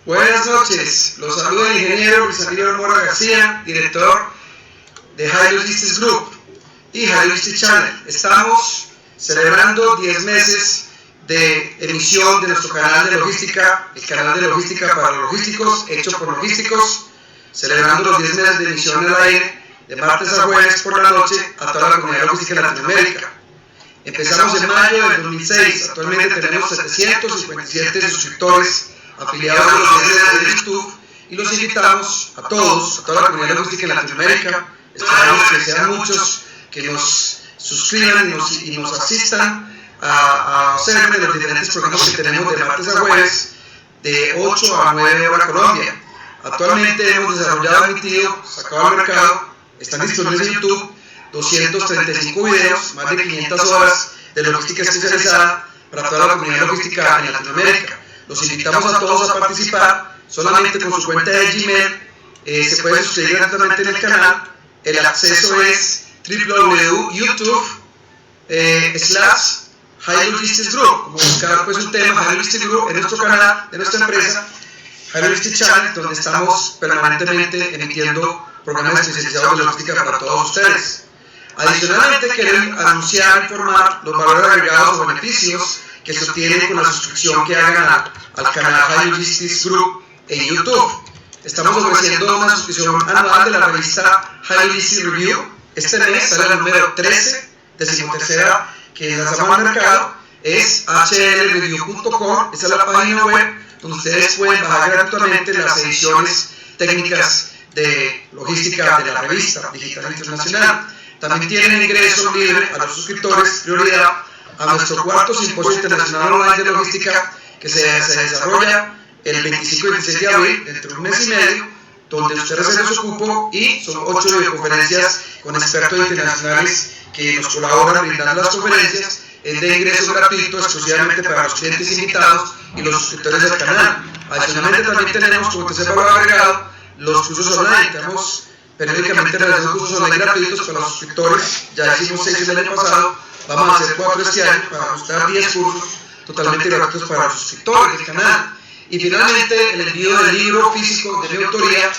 Buenas noches, los saluda el ingeniero Luis Anibal Magazie, director de High Logistics Group y High Logistics Channel. Estamos celebrando 10 meses de emisión de nuestro canal de logística, el canal de logística para los logísticos, hecho por logísticos, celebrando los 10 meses de emisión en el aire, de martes a jueves por la noche, a toda la comunidad logística de Latinoamérica. Empezamos en mayo del 2006, actualmente tenemos 757 suscriptores afiliados a los canales de YouTube y los invitamos a todos, a toda la comunidad logística en Latinoamérica. Esperamos que sean muchos que nos suscriban y nos asistan a observar los diferentes programas que tenemos de martes a jueves de 8 a 9 horas Colombia. Actualmente hemos desarrollado, emitido, sacado al mercado, están disponibles en YouTube 235 videos, más de 500 horas de logística especializada para toda la comunidad logística en Latinoamérica. Los invitamos a todos a participar, solamente con su cuenta de Gmail se puede suscribir gratuitamente en el canal. El acceso es www.youtube/High Logistics Group, como buscar pues un tema High Logistics Group en nuestro canal de nuestra empresa, High Logistics Channel, donde estamos permanentemente emitiendo programas especializados de logística para todos ustedes. Adicionalmente, quiero anunciar e informar los valores agregados o beneficios que se obtienen con la suscripción que hagan al canal High Logistics Group en YouTube. Estamos ofreciendo una suscripción anual de la revista High Logistics Review. Este mes sale el número 13, 13ª, que lanzamos al mercado. Es hlreview.com, esa es la página web donde ustedes pueden bajar gratuitamente las ediciones técnicas de logística de la revista digital internacional. También tienen ingreso libre a los suscriptores, prioridad a nuestro cuarto simposio internacional online de logística que se desarrolla el 25 y 26 de abril, dentro de un mes y medio, donde usted reserva su cupo y son 8 videoconferencias con expertos internacionales que nos colaboran brindando las conferencias. Es de ingreso gratuito exclusivamente para los clientes invitados y los suscriptores del canal. Adicionalmente también tenemos como tercer valor agregado los cursos online. Tenemos periódicamente realizando cursos online gratuitos para los suscriptores. Ya hicimos 6 el año pasado, vamos a hacer 4 este año para ajustar 10 cursos totalmente gratuitos para los suscriptores del canal. Y finalmente el envío del libro físico de mi autoría,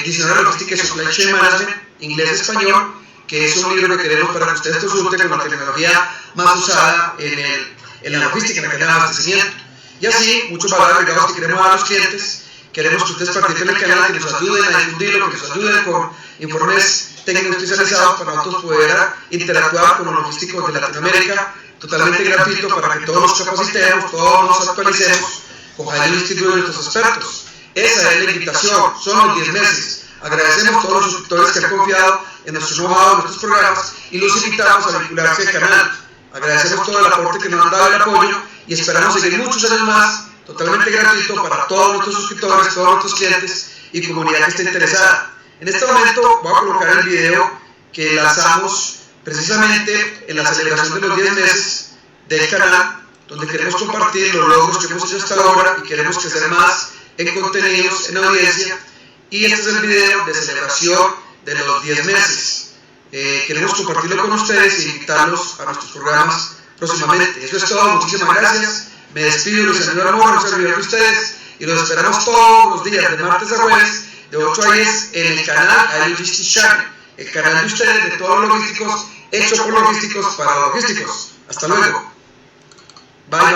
Diccionario de Logística y Supply Chain Management, inglés-español, que es un libro que queremos para que ustedes consulten con la tecnología más usada en la logística, en la cadena de abastecimiento. Y así, muchos valores agregados que queremos dar a los clientes. Queremos que ustedes participen en el canal, que nos ayuden a difundirlo, que nos ayuden con informes técnicos especializados para nosotros poder interactuar con los logísticos de Latinoamérica, totalmente gratuito para que todos nos capacitemos, todos nos actualicemos con High Logistics Group y nuestros expertos. Esa es la invitación, son los 10 meses. Agradecemos a todos los suscriptores que han confiado en nuestro know-how, en nuestros programas, y los invitamos a vincularse al canal. Agradecemos todo el aporte que nos han dado, el apoyo, y esperamos seguir muchos años más, totalmente gratuito para todos nuestros suscriptores, todos nuestros clientes y comunidad que esté interesada. En este momento voy a colocar el video que lanzamos precisamente en la celebración de los 10 meses del canal, donde queremos compartir los logros que hemos hecho hasta ahora y queremos crecer más en contenidos, en audiencia. Y este es el video de celebración de los 10 meses. Queremos compartirlo con ustedes e invitarlos a nuestros programas próximamente. Eso es todo, muchísimas gracias. Me despido, Luis Anibal Mora, un servidor de ustedes, y los esperamos todos los días, de martes a jueves, de 8 a 10, en el canal High Logistics Channel, el canal de ustedes, de todos los logísticos, hecho por logísticos para logísticos. Hasta luego. Bye, bye.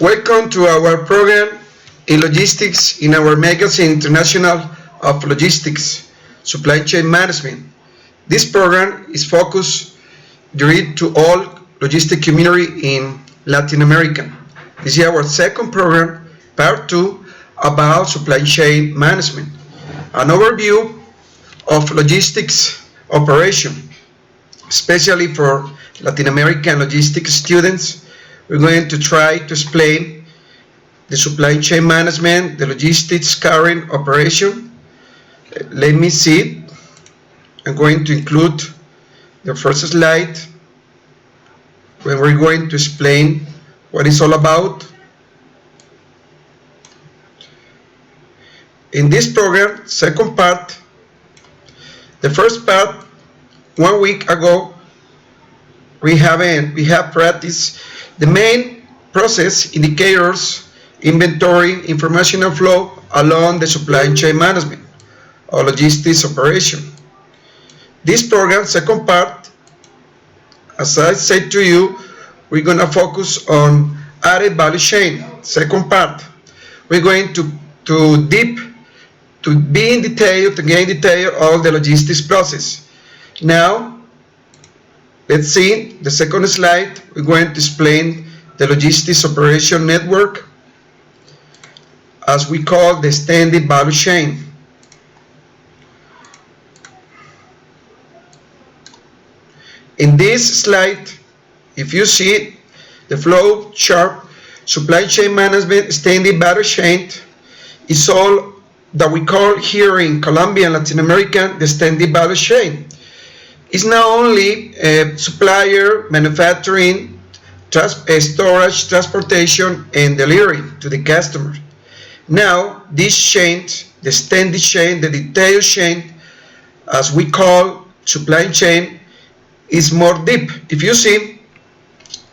Welcome to our program in logistics in our Magazie International of Logistics, Supply Chain Management. This program is focused directly to all logistic community in Latin America. This is our second program, part 2, about supply chain management. An overview of logistics operation, especially for Latin American logistics students. We're going to try to explain the supply chain management, the logistics current operation. Let me see. I'm going to include the first slide where we're going to explain what it's all about. In this program, second part, the first part, 1 week ago, we have practiced the main process, indicators, inventory, informational flow along the supply chain management or logistics operation. This program, second part, as I said to you, we're going to focus on added value chain. Second part, we're going to be in detail, to gain detail all the logistics process. Now, let's see the second slide. We're going to explain the logistics operation network, as we call the extended value chain. In this slide, if you see the flow chart, supply chain management extended value chain is all that we call here in Colombia and Latin America the extended value chain. It's not only supplier, manufacturing, storage, transportation, and delivery to the customer. Now, this chain, the extended chain, the detailed chain, as we call supply chain, is more deep. If you see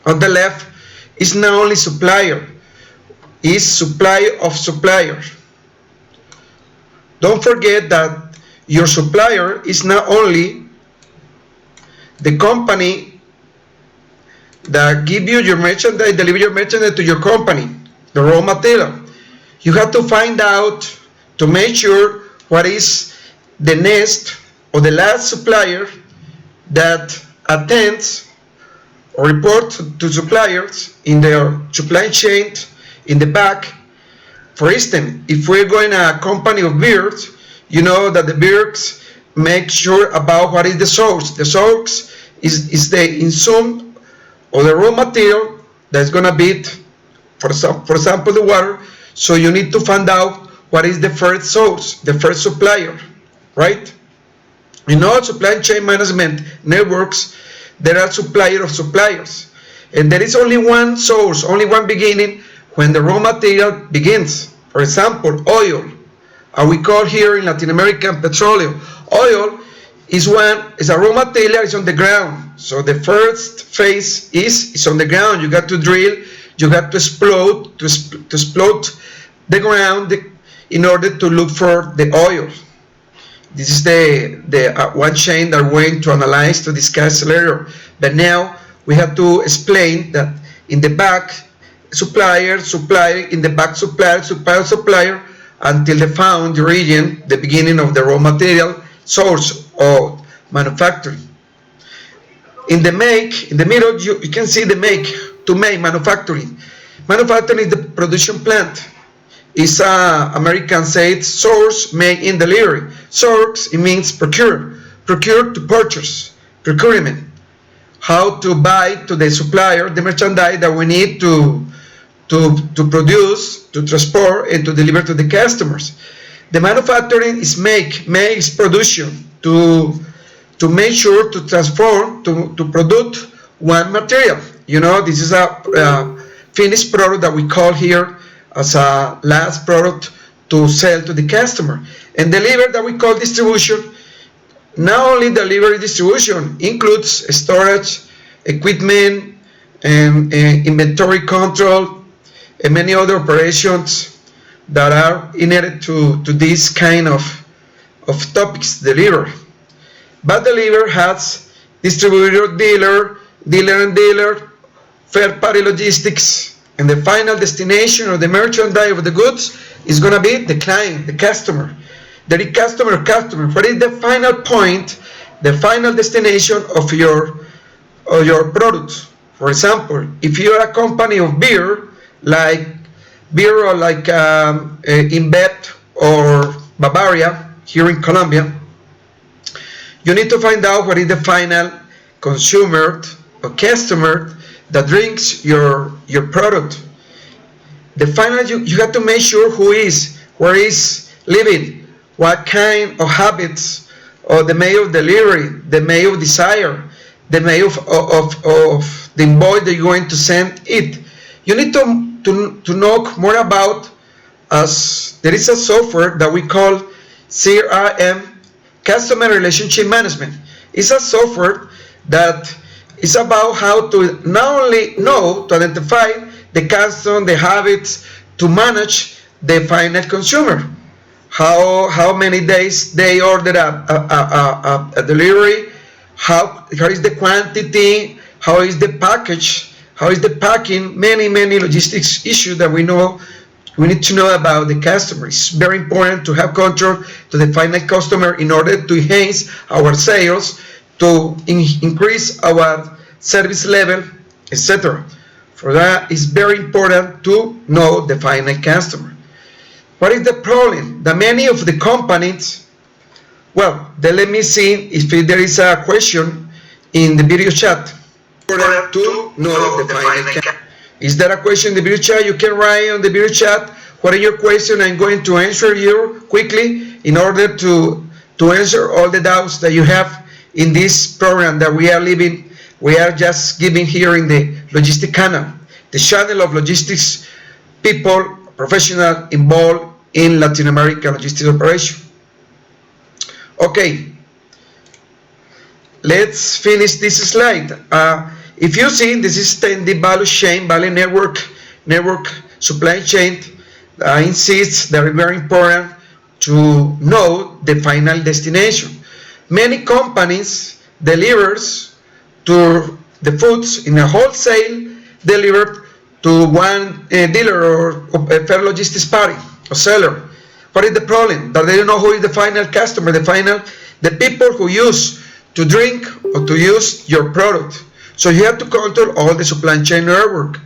on the left, it's not only supplier, it's supplier of suppliers. Don't forget that your supplier is not only the company that give you your merchandise, deliver your merchandise to your company, the raw material. You have to find out to make sure what is the next or the last supplier that attends or report to suppliers in their supply chain in the back. For instance, if we're going to a company of beers, you know that the beers make sure about what is the source. The source is the insume or the raw material that's going to be, for example, the water. So you need to find out what is the first source, the first supplier, right? In all supply chain management networks, there are suppliers of suppliers. And there is only one source, only one beginning when the raw material begins. For example, oil. We call here in Latin America petroleum. Oil is a raw material, it's on the ground. So the first phase is on the ground. You got to drill, you got to explode the ground in order to look for the oil. This is the one chain that we're going to analyze, to discuss later. But now we have to explain that in the back, supplier, in the back, supplier, until they found the origin, the beginning of the raw material source or manufacturing. In the middle, you can see the manufacturing. Manufacturing is the production plant. It's American said source, make, in delivery. Source, it means procure to purchase, procurement. How to buy to the supplier the merchandise that we need to produce, to transport, and to deliver to the customers. The manufacturing is make is production, to make sure to transform, to produce one material. You know, this is a finished product that we call here as a last product to sell to the customer. And deliver, that we call distribution. Not only delivery, distribution includes storage, equipment, and inventory control, and many other operations that are inherent to this kind of topics, deliver. But deliver has distributor, dealer and dealer, third-party logistics, and the final destination or the merchandise of the goods is going to be the client, the customer. The customer. What is the final point, the final destination of your product? For example, if you are a company of beer, like InBev or Bavaria here in Colombia, you need to find out what is the final consumer or customer that drinks your product. The final, you have to make sure where is living, what kind of habits, or the mode of delivery, the mode of desire, the mode of the invoice that you're going to send it. You need to know more about us. There is a software that we call CRM, Customer Relationship Management. It's a software that is about how to not only know to identify the custom, the habits, to manage the final consumer. How many days they order a delivery, how is the quantity, how is the package, how is the packing, many logistics issues that we need to know about the customer. It's very important to have control to the final customer in order to enhance our sales, to increase our service level, etc. For that, it's very important to know the final customer. What is the problem? That many of the companies, well, let me see if there is a question in the video chat. In order to know the final customer. Is there a question in the video chat? You can write on the video chat, what is your question? I'm going to answer you quickly in order to answer all the doubts that you have in this program that we are just giving here in the logistic channel, the channel of logistics people, professional involved in Latin American logistics operation. Okay, let's finish this slide. If you see, this is the value chain, value network supply chain. I insist that it's very important to know the final destination. Many companies delivers to the foods in a wholesale, delivered to one dealer or a fair logistics party or seller. What is the problem? That they don't know who is the final customer, the people who use to drink or to use your product. So you have to control all the supply chain network.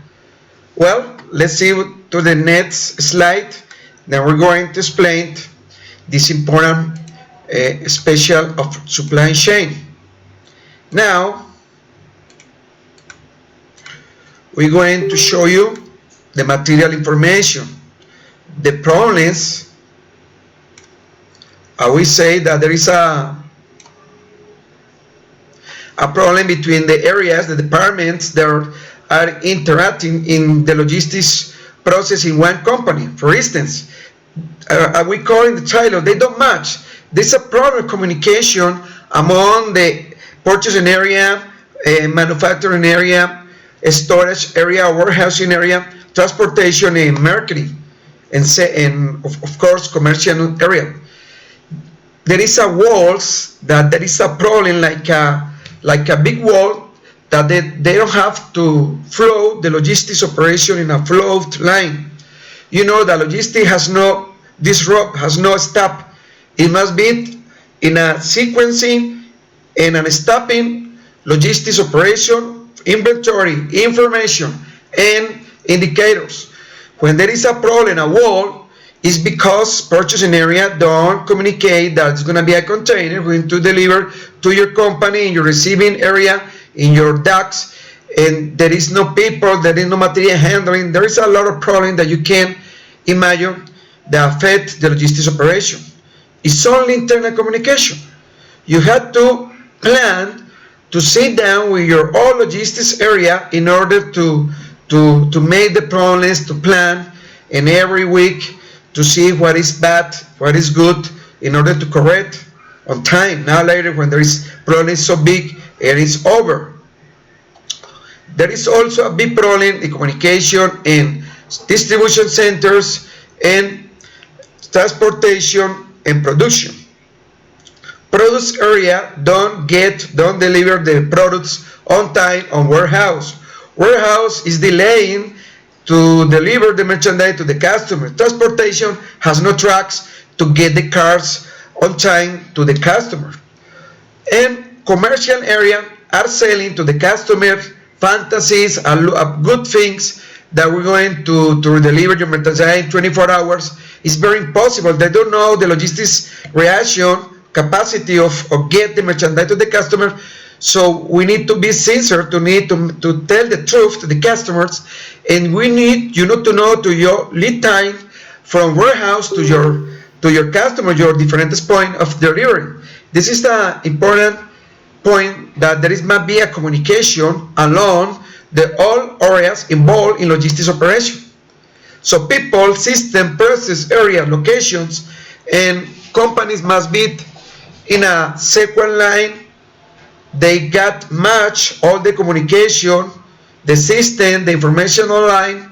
Well, let's see to the next slide. Then we're going to explain this important special of supply chain. Now, we're going to show you the material information. The problems, we say that there is a problem between the areas, the departments that are interacting in the logistics process in one company. For instance, we call in the title, they don't match. There's a problem of communication among the purchasing area, manufacturing area, storage area, warehousing area, transportation, and marketing, and of course commercial area. There is a walls that there is a problem like a big wall that they don't have to flow the logistics operation in a flowed line. You know that logistics has no disrupt, has no stop. It must be in a sequencing and a stopping logistics operation, inventory, information, and indicators. When there is a problem, a wall, is because purchasing area don't communicate that it's going to be a container going to deliver to your company in your receiving area, in your docks, and there is no people, there is no material handling. There is a lot of problems that you can imagine that affect the logistics operation. It's only internal communication. You have to plan to sit down with your all logistics area in order to make the problems, to plan, and every week to see what is bad, what is good, in order to correct on time, not later when there is problem so big and it's over. There is also a big problem in communication in distribution centers and transportation and production. Products area don't deliver the products on time on warehouse. Warehouse is delaying to deliver the merchandise to the customer. Transportation has no trucks to get the cars on time to the customer. And commercial area are selling to the customer fantasies and good things that we're going to deliver your merchandise in 24 hours. It's very impossible. They don't know the logistics reaction capacity of get the merchandise to the customer. So we need to be sincere, to tell the truth to the customers, and we need to know to your lead time from warehouse to your customer, your different point of delivery. This is the important point, that there must be a communication along the all areas involved in logistics operation. So people, system, process, area, locations, and companies must be in a sequence line. They got match all the communication, the system, the information online,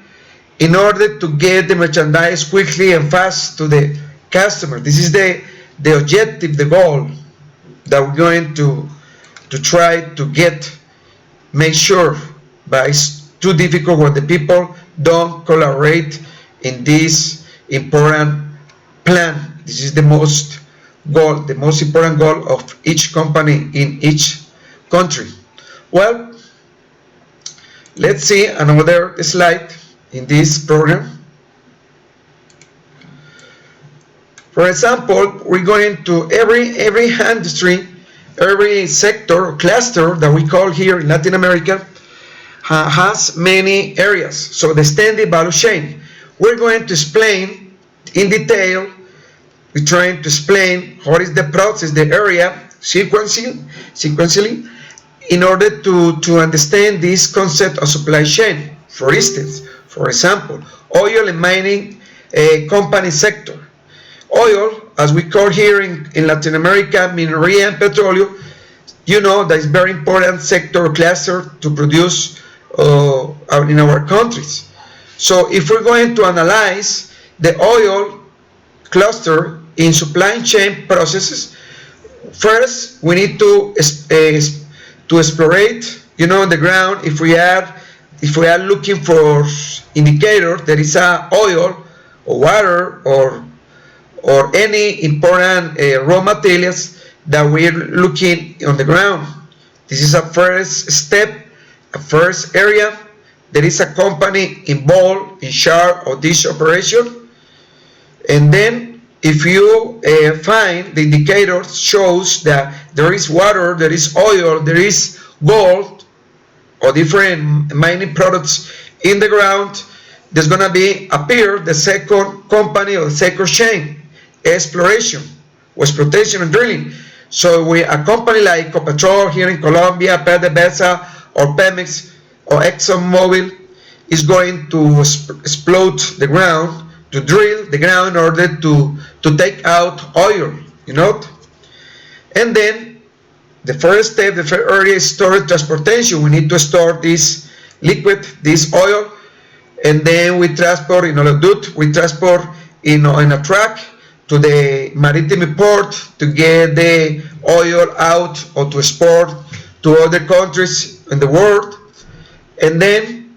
in order to get the merchandise quickly and fast to the customer. This is the objective, the goal that we're going to try to make sure, but it's too difficult when the people don't collaborate in this important plan. This is the most important goal of each company in each country. Well, let's see another slide in this program. For example, we're going to every industry, every sector or cluster that we call here in Latin America has many areas. So the extended value chain. We're going to explain in detail. We're trying to explain what is the process, the area, sequentially, in order to understand this concept of supply chain. For instance, for example, oil and mining company sector. Oil, as we call here in Latin America, minería and petroleum, that is very important sector or cluster to produce in our countries. So if we're going to analyze the oil cluster in supply chain processes, first we need to explorate, on the ground. If we are looking for indicators, there is a oil or water or any important raw materials that we're looking on the ground. This is a first step, a first area. There is a company involved in charge of this operation, and then if you find the indicator shows that there is water, there is oil, there is gold or different mining products in the ground, there's going to appear the second company or the second chain, exploration and drilling. So a company like Ecopetrol here in Colombia, PDVSA or Pemex or ExxonMobil is going to explode the ground, to drill the ground in order to take out oil, And then the first step, the first area is storage transportation. We need to store this liquid, this oil, and then we transport in oleoduct, we transport in a truck to the maritime port to get the oil out or to export to other countries in the world. And then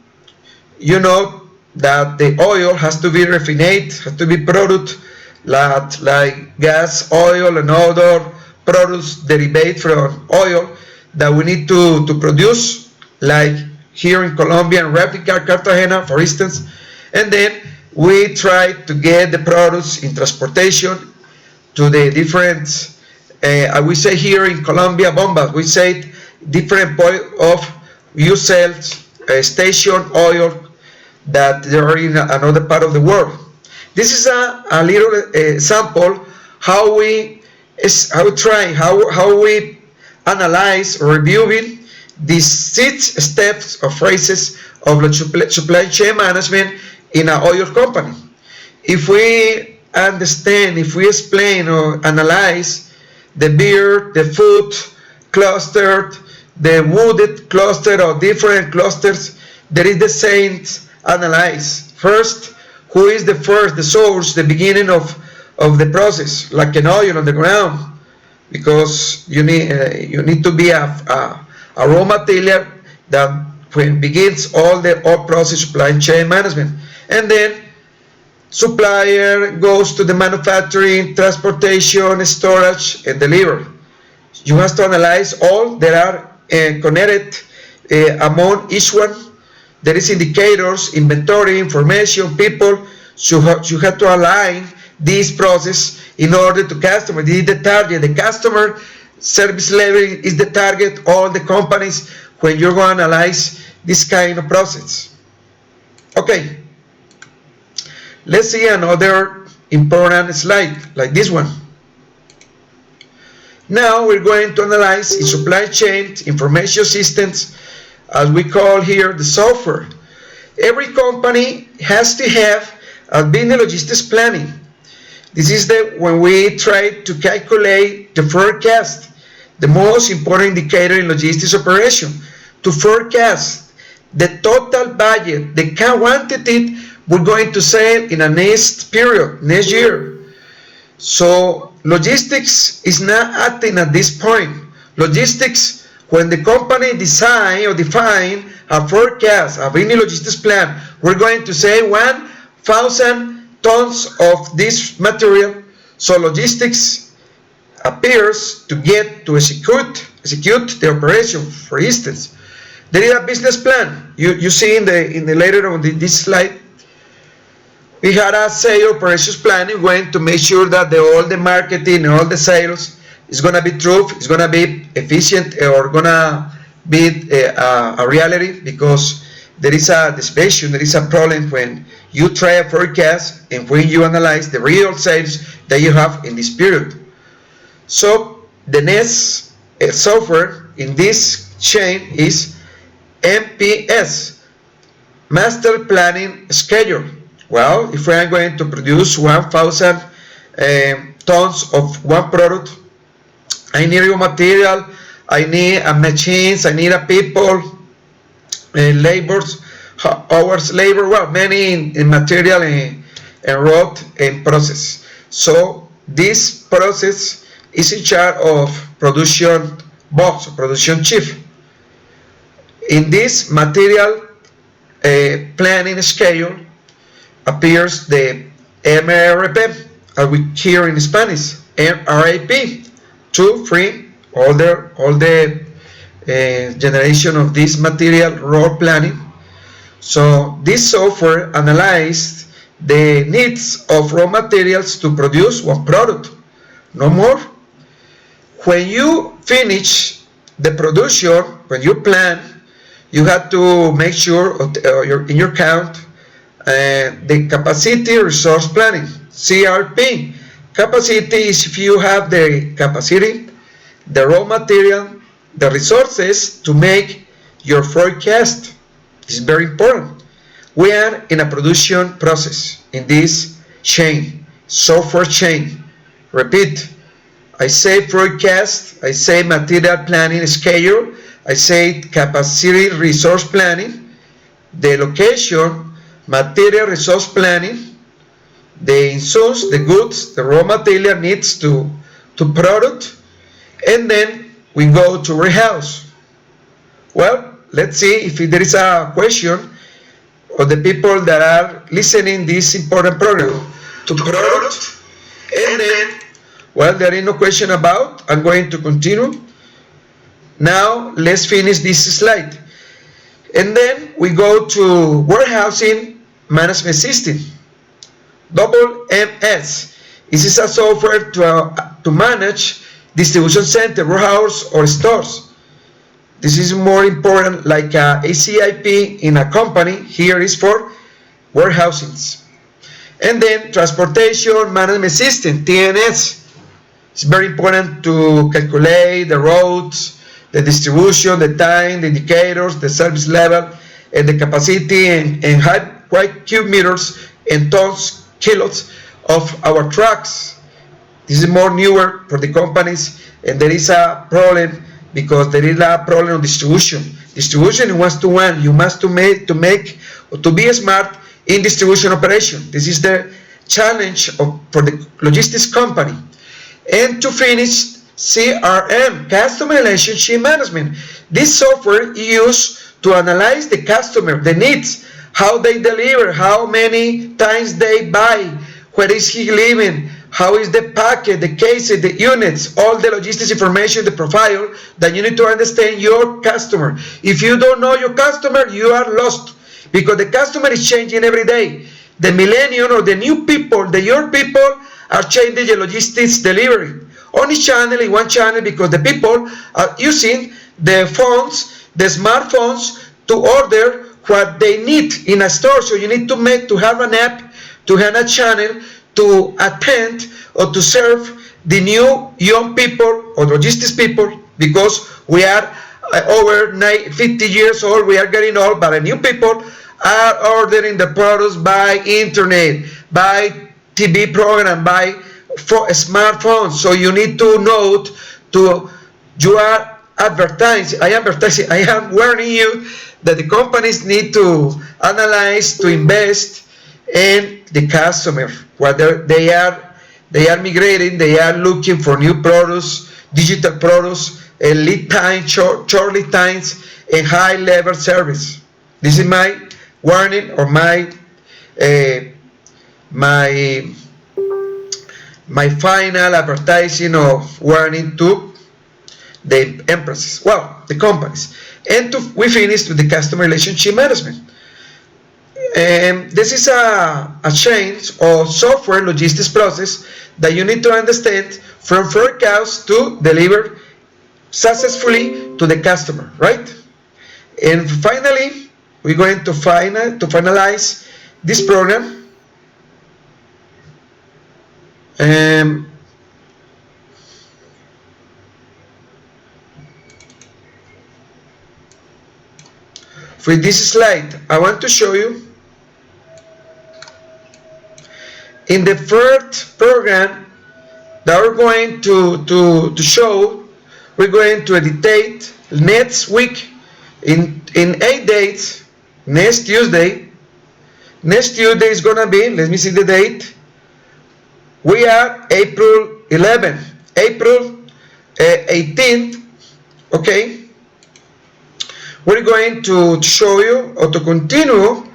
that the oil has to be refined, has to be produced like gas, oil, and other products derived from oil that we need to produce, like here in Colombia and Replica, Cartagena, for instance. And then we try to get the products in transportation to the different, we say here in Colombia, bombas. We say different point of usage station oil that there are in another part of the world. This is a little example how we analyze or reviewing these 6 steps or phases of supply chain management in an oil company. If we understand, if we explain or analyze the beer, the food cluster, the wooded cluster or different clusters, there is the same analyze. First, who is the source, the beginning of the process, like an oil on the ground, because you need to be a raw material that when begins all process supply chain management. And then supplier goes to the manufacturing, transportation, storage, and delivery. You have to analyze all that are connected among each one. There is indicators, inventory, information, people. So you have to align this process in order to customer. This is the target. The customer service level is the target. All the companies when you're going to analyze this kind of process. Okay. Let's see another important slide like this one. Now we're going to analyze in supply chain information systems, as we call here the software. Every company has to have a business logistics planning. This is when we try to calculate the forecast, the most important indicator in logistics operation, to forecast the total budget, the quantity we're going to sell in the next period, next year. So logistics is not acting at this point. Logistics, when the company design or define a forecast, a business logistics plan, we're going to say 1,000 tons of this material. So logistics appears to get to execute the operation. For instance, there is a business plan. You see in the later on this slide. We had a sales operations planning going to make sure that all the marketing and all the sales is going to be true, it's going to be efficient, or going to be a reality, because there is a deviation, there is a problem when you try a forecast and when you analyze the real sales that you have in this period. So the next software in this chain is MPS, Master Planning Schedule. Well, if we are going to produce 1,000 tons of one product, I need raw material, I need machines, I need people, labors, hours labor, well, many in material and raw and process. So this process is in charge of production box, production chief. In this material planning schedule appears the MRP, as we hear in Spanish, MRAP, 2, 3, all the generation of this material raw planning. So this software analyzed the needs of raw materials to produce one product, no more. When you finish the production, when you plan, you have to make sure in your count the capacity resource planning, CRP. Capacity is if you have the capacity, the raw material, the resources to make your forecast. This is very important. We are in a production process in this chain, software chain. Repeat, I say forecast, I say material planning schedule, I say capacity resource planning, the location, material resource planning, the insuls, the goods, the raw material needs to product, and then we go to warehouse. Well, let's see if there is a question of the people that are listening this important program to product, and then, well, there is no question about. I'm going to continue. Now let's finish this slide, and then we go to warehousing management system, WMS. This is a software to manage distribution center, warehouse, or stores. This is more important, like a ACIP in a company. Here is for warehousing. And then transportation management system, TNS. It's very important to calculate the routes, the distribution, the time, the indicators, the service level, and the capacity and height cube meters and tons, kilos of our trucks. This is more newer for the companies, and there is a problem because there is a problem of distribution. Distribution is one-to-one. You must to be smart in distribution operation. This is the challenge for the logistics company. And to finish, CRM, customer relationship management. This software is used to analyze the customer, the needs, how they deliver, how many times they buy, where is he living, how is the packet, the cases, the units, all the logistics information, the profile that you need to understand your customer. If you don't know your customer, you are lost, because the customer is changing every day. The millennium or the new people, the young people are changing the logistics delivery on each channel, in one channel, because the people are using the phones, the smartphones, to order what they need in a store. So you need to have an app, to have a channel, to attend or to serve the new young people or logistics people, because we are over 50 years old, we are getting old, but the new people are ordering the products by internet, by TV program, by smartphones. So you need to note you are advertising, I am warning you that the companies need to analyze, to invest in the customer, whether they are migrating, they are looking for new products, digital products, and lead time, short lead times, and high level service. This is my warning, or my final advertising of warning to the empresses, the companies. And we finish with the customer relationship management. This is a change of software logistics process that you need to understand from forecast to deliver successfully to the customer, right? And finally, we're going to finalize this program. For this slide, I want to show you in the first program that we're going to show, we're going to edit next week in 8 days. Next Tuesday is gonna be, let me see the date. We are April 11th, April 18th, okay? We're going to show you, or to continue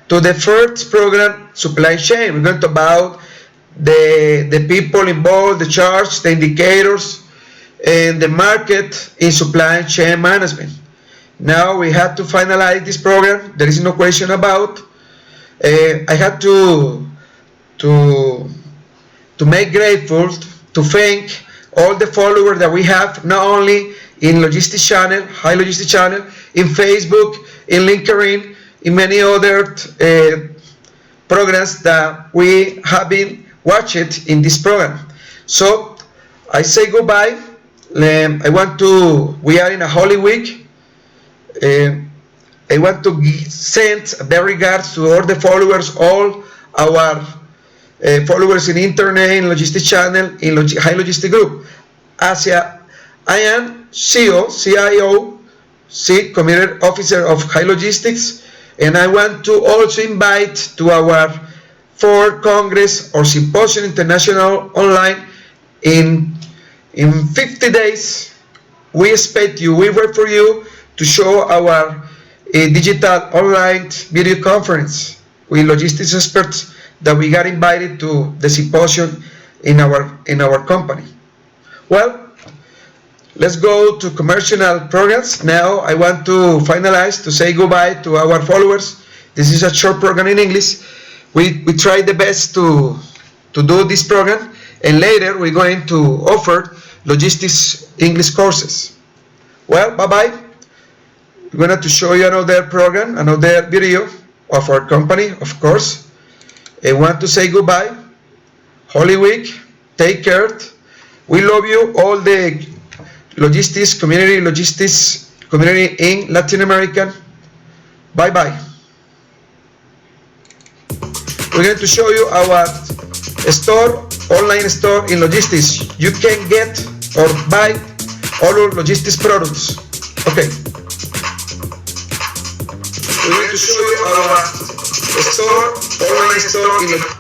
to the first program, supply chain. We're going to talk about the people involved, the charts, the indicators, and the market in supply chain management. Now we have to finalize this program. There is no question about. I have to make grateful, to thank all the followers that we have, not only in logistics channel, high logistics channel, in Facebook, in LinkedIn, in many other programs that we have been watched in this program. So I say goodbye. We are in a Holy Week. I want to send their regards to all the followers, all our followers in internet, in logistics channel, in high logistic group. I am CIO, Chief Community Officer of High Logistics, and I want to also invite to our 4th Congress or Symposium International online in 50 days. We expect you, we wait for you to show our digital online video conference with logistics experts that we got invited to the symposium in our company. Well, let's go to commercial programs. Now I want to finalize, to say goodbye to our followers. This is a short program in English. We try the best to do this program, and later we're going to offer logistics English courses. Well, bye-bye. We're going to show you another program, another video of our company, of course. I want to say goodbye. Holy Week. Take care. We love you, all the logistics community in Latin America. Bye-bye. We're going to show you our store, online store in logistics. You can get or buy all our logistics products. Okay. We're going to show you our store, online store in logistics.